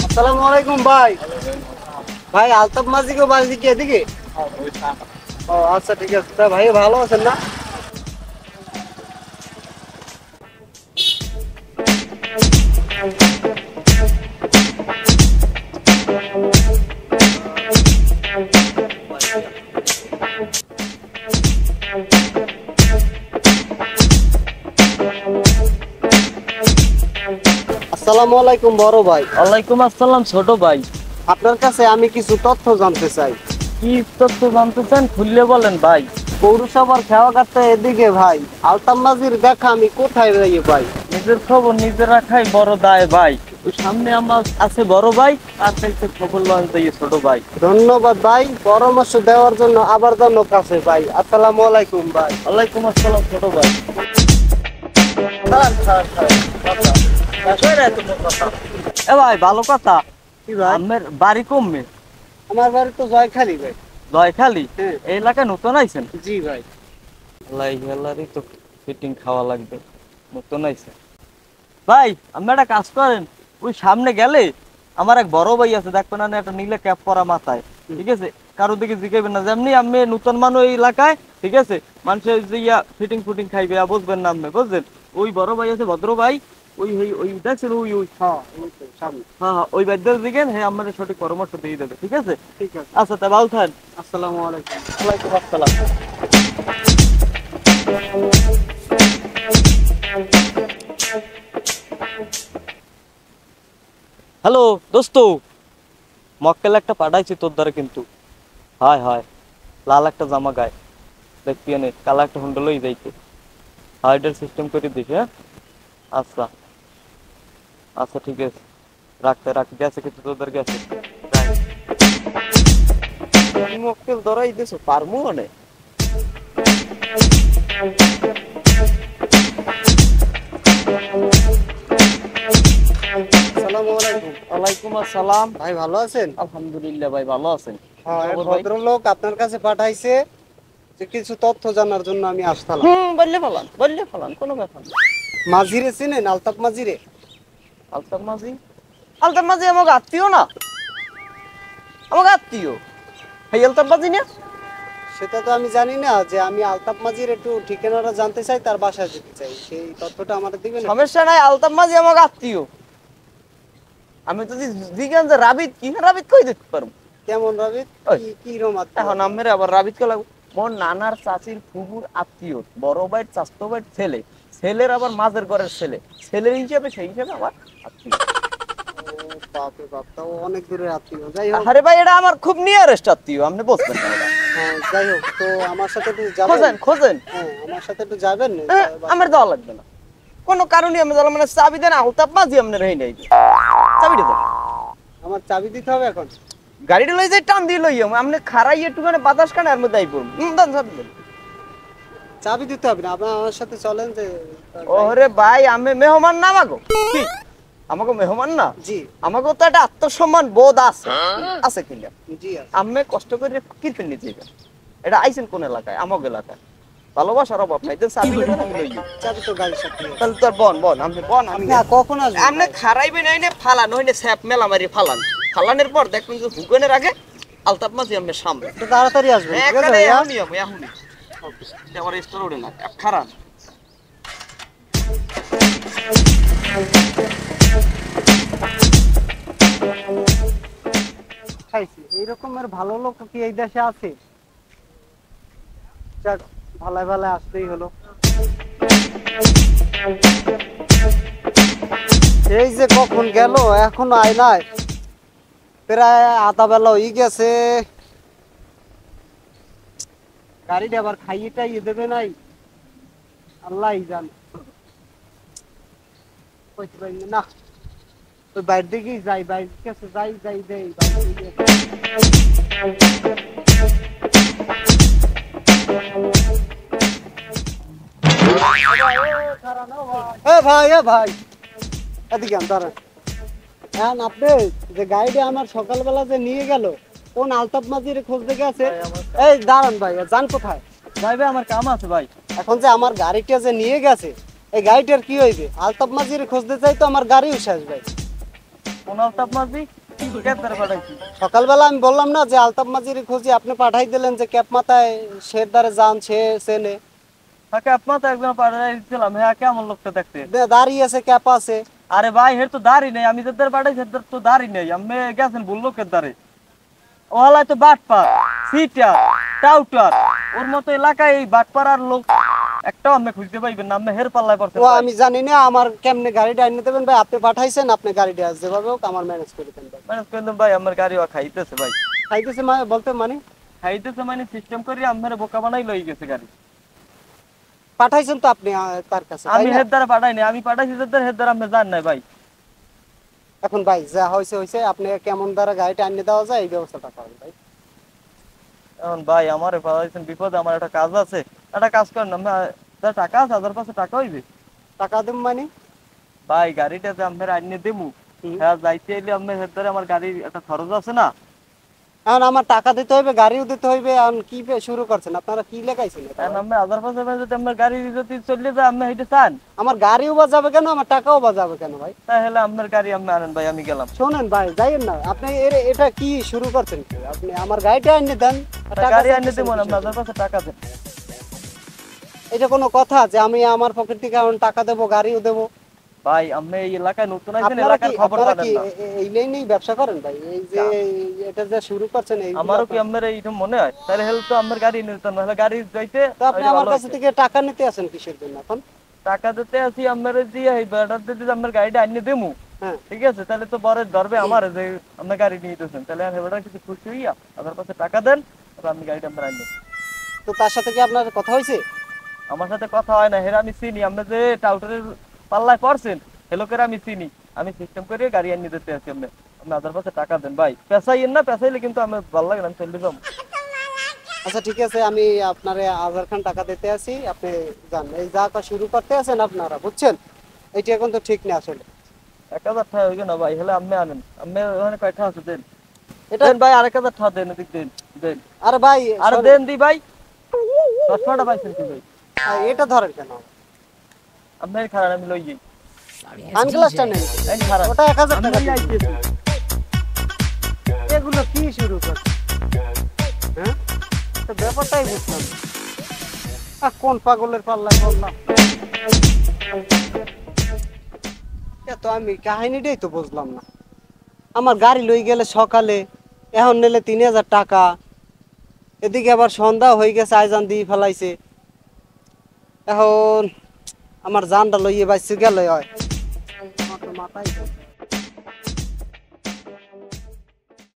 আসসালামু আলাইকুম ভাই। ভাই আলতাফ মাঝিকে বাড়ি কি এদিকে? ও আচ্ছা ঠিক আছে। তা ভাই ভালো আছেন না? আসসালামু আলাইকুম বড় ভাই। ওয়ালাইকুম আসসালাম ছোট ভাই। আপনার কাছে আমি কিছু তথ্য জানতে চাই। কি তথ্য জানতে চান খুললে বলেন ভাই। পৌরসভার খেওয়া কাটতে এদিকে ভাই আলতাফ মাঝির দেখা আমি কোথায় যাই ভাই? নিজের খবর নিজে রাখাই বড় দায় ভাই। ওই সামনে আমার আছে বড় ভাই, তার থেকে খবর লয় যাই ছোট ভাই। ধন্যবাদ ভাই পরামর্শ দেওয়ার জন্য। আবার জন্য কাছে ভাই। আসসালামু আলাইকুম ভাই। ওয়ালাইকুম আসসালাম ছোট ভাই। এ ভাই ভালো কথা। কি ভাই? আমার বাড়ি কমবে। আমার বাড়ি তো জয়খালি ভাই। জয়খালি? হ্যাঁ। এই এলাকায় নতুন আইছেন? জি ভাই। লাইগালারই তো ফিটিং খাওয়া লাগবে, নতুন আইছে। ভাই আপনি একটা কাজ করেন, ওই সামনে গেলে আমার এক বড় ভাই আছে, দেখবেন না একটা নীলে ক্যাপ পরা মাথায়, ঠিক আছে? কারোর দিকে জিগাইবেন না, যেমনি আমি নতুন মানুষ এই এলাকায়, ঠিক আছে? মানুষের যে ফিটিং ফুটিং খাইবে বুঝবেন না আপনি, বুঝছেন? ওই বড় ভাই আছে ভদ্র ভাই, ওই ওই ওই দেখছেন ওই ওই হ্যাঁ সামনে। হ্যাঁ ওই বাদ্যের দিকে হ্যাঁ আমাদের সঠিক পরামর্শ দিয়ে দেবে, ঠিক আছে? ঠিক আছে। আচ্ছা তা ভালো থাকেন। আসসালামু আলাইকুম। ওয়ালাইকুম আসসালাম। হ্যালো দোস্ত, মক্কেল একটা পাঠাইছি তোর দ্বারা, কিন্তু হয় হয় লাল একটা জামা গায়ে দেখবি নে, কালা একটা হুন্ডলই যাইতে হাইডের সিস্টেম করে দিস। হ্যাঁ আচ্ছা আচ্ছা ঠিক আছে, রাখতে রাখ, গেছে কিন্তু তোদের গেছে। মক্কেল ধরাই দিছো পারমু অনেক। আসসালামু আলাইকুম। ওয়ালাইকুম আসসালাম। ভাই ভালো আছেন? আলহামদুলিল্লাহ ভাই ভালো আছেন। হ্যাঁ এক খবর ভাই? ভদ্রলোক আপনার কাছে পাঠাইছে যে কিছু তথ্য জানার জন্য আমি আসতাম। বললে ফলান কোনো ব্যাপার না। মাঝিরে চিনেন? আলতাফ মাঝিরে? আলতাফ মাঝি? আলতাফ মাঝি আমাকে আত্মীয় না, আমাকে আত্মীয়। এই আলতাফ মাঝি না? সেটা তো আমি জানি না। যে আমি আলতাফ মাঝির একটু ঠিকানাটা জানতে চাই, তার বাসায় যেতে চাই, সেই তথ্যটা আমাদের দিবেন? সমস্যা নাই, আলতাফ মাঝি আমাকে আত্মীয়। আমি যদি জিজ্ঞাসা যে রাবিত কি, রাবিত কই দিতে পারবো। কেমন রাবিত? ওই, কি রকম আত্মীয়? এখন আমের আবার রাবিত কে লাগবে? মোর নানার চাচির ফুফুর আত্মীয়, বড় ভাইয়ের চাচতো ভাইয়ের ছেলে, ছেলের আবার মাঝের ঘরের ছেলে, ছেলের হিসাবে সেই হিসাবে আমার আত্মীয়। ও বাপ রে বাপ, তাও অনেক দূরের আত্মীয়। যাই হোক। আরে ভাই এটা আমার খুব নিয়ারেস্ট আত্মীয়, আপনি বুঝবেন না এটা। হ্যাঁ যাই হোক, তো আমার সাথে একটু যাবেন? খোঁজেন খোঁজেন। হ্যাঁ আমার সাথে একটু যাবেন? আমার দেওয়া লাগবে না, কোনো কারণে আমি দিলাম মানে চাবি দেন, আলতাফ মাঝি আপনার হই নাই, চাবিটা দেন। আমার চাবি দিতে হবে এখন? গাড়িটা লই যাই, টান দিয়ে লই আপনি খারাই একটুখানি বাতাস কানে আর মধ্যে আইব দেন চাবি দেন। চাবি দিতে হবে না, আপনি আমার সাথে চলেন। যে ওরে ভাই আমি মেহমান না, আমাগো কি আমাকে মেহমান না? জি আমাকে তো একটা আত্মসম্মান বোধ আছে, আছে কিনা? জি আছে। আমি কষ্ট করে কিরপেন নিতে যাবেন, এটা আইছেন কোন এলাকায়? আমাগ এলাকায়। ভালোবাসার অভাব নাই, দেন চাবি দেন, আমি লই যাই। চাবি তো গাড়ির সাথে আছে। তাহলে তোর বন বন আপনি বন, আমি আপনি কখন আসবেন? আপনি খারাইবেন হইনে ফালান হইনে স্যাপ মেলা মারি ফালান, ফালানের পর দেখবেন যে হুগনের আগে আলতাফ মাঝি আপনি সামনে। একটু তাড়াতাড়ি আসবেন, ঠিক আছে এখানে ভাইয়া? এখনই আমি এখনই আমার স্টোর ওড়ে না খারাপ। খাইছি এইরকমের ভালো লোক কি এই দেশে আছে? যাক ভালাই ভালাই আসতেই হলো। এই যে কখন গেল এখনো আয় নাই, প্রায় আধা বেলা হয়ে গেছে। গাড়িটা আবার খাইয়ে টাইয়ে দেবে নাই, আল্লাহই জানে। কইতে পারি না, ওই বাইরের দিকেই যাই, বাইরের কাছে যাই যাই যাই ভাই। ভাই এদিকে দাঁড়ান। এখন আপনি যে গাড়িটা আমার সকালবেলা যে নিয়ে গেল, কোন আলতাফ মাঝির খোঁজ দেখে আছে? এই দাঁড়ান ভাই, যান কোথায়? ভাই ভাই আমার কাম আছে ভাই। এখন যে আমার গাড়িটা যে নিয়ে গেছে, এই গাড়িটার কি হইবে? আলতাপ মাঝির খুঁজতে চাই তো আমার গাড়িও শেষ ভাই। কোন আলতাপ মাঝি? কেদার পাঠাইছি? সকালবেলা আমি বললাম না যে আলতাপ মাঝির খুঁজি, আপনি পাঠাই দিলেন যে ক্যাপ মাথায় সে দ্বারে যান, সে চেনে। তাকে আপনার তো একজন পাঠাই দিয়েছিলাম, হ্যাঁ কেমন লোকটা দেখতে? দাঁড়িয়ে আছে, ক্যাপ আছে। আরে ভাই হের তো দাড়ি নেই, আমি যাদের পাঠাইছি হেদের তো দাড়ি নেই, আমি গেছেন ভুল লোকের দ্বারে। ওহালায় তো বাটপার, সিটার, টাউটার, ওর মতো এলাকায় এই বাটপার আর লোক একটাও আমি খুঁজতে পাইবেন না, আমি হের পাল্লায় পড়তে ও আমি জানি না, আমার কেমনে গাড়িটা এনে দেবেন ভাই? আপনি পাঠাইছেন, আপনি গাড়িটা যেভাবে হোক আমার ম্যানেজ করে দেন ভাই। মানে কইলাম ভাই আমার গাড়ি খাইতেছে ভাই, খাইতেছে মানে বলতে মানে খাইতেছে মানে সিস্টেম করে আমার বোকা বানাই লই গেছে গাড়ি। পাঠাইছেন তো আপনি তার কাছে, তাই আমি না? হের দ্বারা পাঠাইনি, আমি পাঠাইছি যাদের হের দ্বারা আমি জান নাই ভাই। এখন ভাই যা হয়েছে হয়েছে, আপনি কেমন দ্বারা গাড়িটা এনে দেওয়া যায় এই ব্যবস্থাটা করেন ভাই। এখন ভাই আমারে পাঠাইছেন বিপদে, আমার একটা কাজ আছে, একটা কাজ করেন না, যা টাকা আছে হাজার পাঁচশো টাকা হইবে। টাকা দেব মানে? ভাই গাড়িটা যে আমরা আনিয়ে দেবো, হুম। হ্যাঁ যাইতে এলে আপনার হের দ্বারা আমার গাড়ির একটা খরচ আছে না। এখন আমার টাকা দিতে হইবে, গাড়িও দিতে হইবে, এখন কি শুরু করছেন আপনারা? কি লেখাইছেন এটা এখন ভাই? আমরা হাজার পাঁচশো যদি আমার গাড়ি যদি চলে যায় আপনি হেঁটে চান, আমার গাড়িও বাজাবে কেন, আমার টাকাও বাজাবে কেন ভাই? তাহলে আপনার গাড়ি আপনি আনেন ভাই, আমি গেলাম। শোনেন ভাই, যাইয়েন না আপনি, এটা কি শুরু করছেন কি? আপনি আমার গাড়িটা এনে দেন, আর টাকা গাড়ি আনিয়ে চাইতেছেন দেবো না, আপনি কিসের হাজার জন্য? পাঁচশো টাকা দেন। এটা কোনো কথা যে আমি আমার পকেট থেকে এখন টাকা দেবো, গাড়িও দেবো? ভাই আপনি এই এলাকায় নতুন আছেন, আপনারা এলাকার কি খবর জানেন না। এই লাইনেই ব্যবসা করেন ভাই? এই যে এটা যে শুরু করছেন এই, আমারও কি আপনার এইটা মনে হয়? তাহলে হেল তো আমার গাড়ি নিতাম না, হলে গাড়ি যাইতে তো আপনি ওইটা আমার ভালো কাছে হইতো। থেকে টাকা নিতে আসেন কিসের জন্য এখন? টাকা দিতে আসি আপনার দিয়ে এই বেড়ার যদি আমার গাড়িটা আনিয়ে দেবো, হ্যাঁ, ঠিক আছে, তাহলে তো পরে ধরবে আমার যে আপনার গাড়ি নিয়ে দিতেছেন, তাহলে আর হেবেটা কিছু খুশি হইয়া আমার কাছে টাকা দেন, তারপর আমি গাড়িটা আপনার আনিয়ে। তো তার সাথে কি আপনার কথা হয়েছে? আমার সাথে কথা হয় না, হেরা আমি চিনি, আপনি যে টাউটারের পাল্লায় পড়ছেন হেলোকের আমি চিনি, আমি সিস্টেম করে গাড়ি আনিয়ে দিতে আছি। আপনি আপনি হাজার পাঁচশো টাকা দেন ভাই, পেশাইয়েন না, পেশাইলে কিন্তু আমি ভালো লাগে না, আমি চলে যাবো। আচ্ছা ঠিক আছে, আমি আপনারে 1000 খান টাকা দিতে আসি, আপনি যান। এই যা শুরু করতে আছেন আপনারা, বুঝছেন, এইটা এখন তো ঠিক না আসলে। 1000 টাকা হইবে না ভাই, হলে আপনি আনেন, আপনি ওখানে কয়টা আছে দেন, এটা দেন ভাই, 1000 টাকা দেন, এদিক দেন, দেন, আরে ভাই আর দেন দি ভাই। 10 টাকা পাইছেন কি ভাই? এটা ধরেন কেন? আপনি খারাপ, আমি লই যাই। সানগ্লাসটা নেন, এই খারাপ, ওটা 1000 আমি টাকা লই দিন। আইতেছি। এগুলো কি শুরু করছে? হ্যাঁ, তো ব্যাপারটাই বুঝলাম না। কোন পাগলের পাল্লায় পড়লাম? তো আমি কাহিনীটাই তো বুঝলাম না। আমার গাড়ি লই গেলে সকালে, এখন নিলে 3000 টাকা, এদিকে আবার সন্ধ্যা হয়ে গেছে, আইজান দিয়ে ফেলাইছে। এখন আমার জানটা লইয়ে বাইসে গেলে হয়, আমার তো মাথায়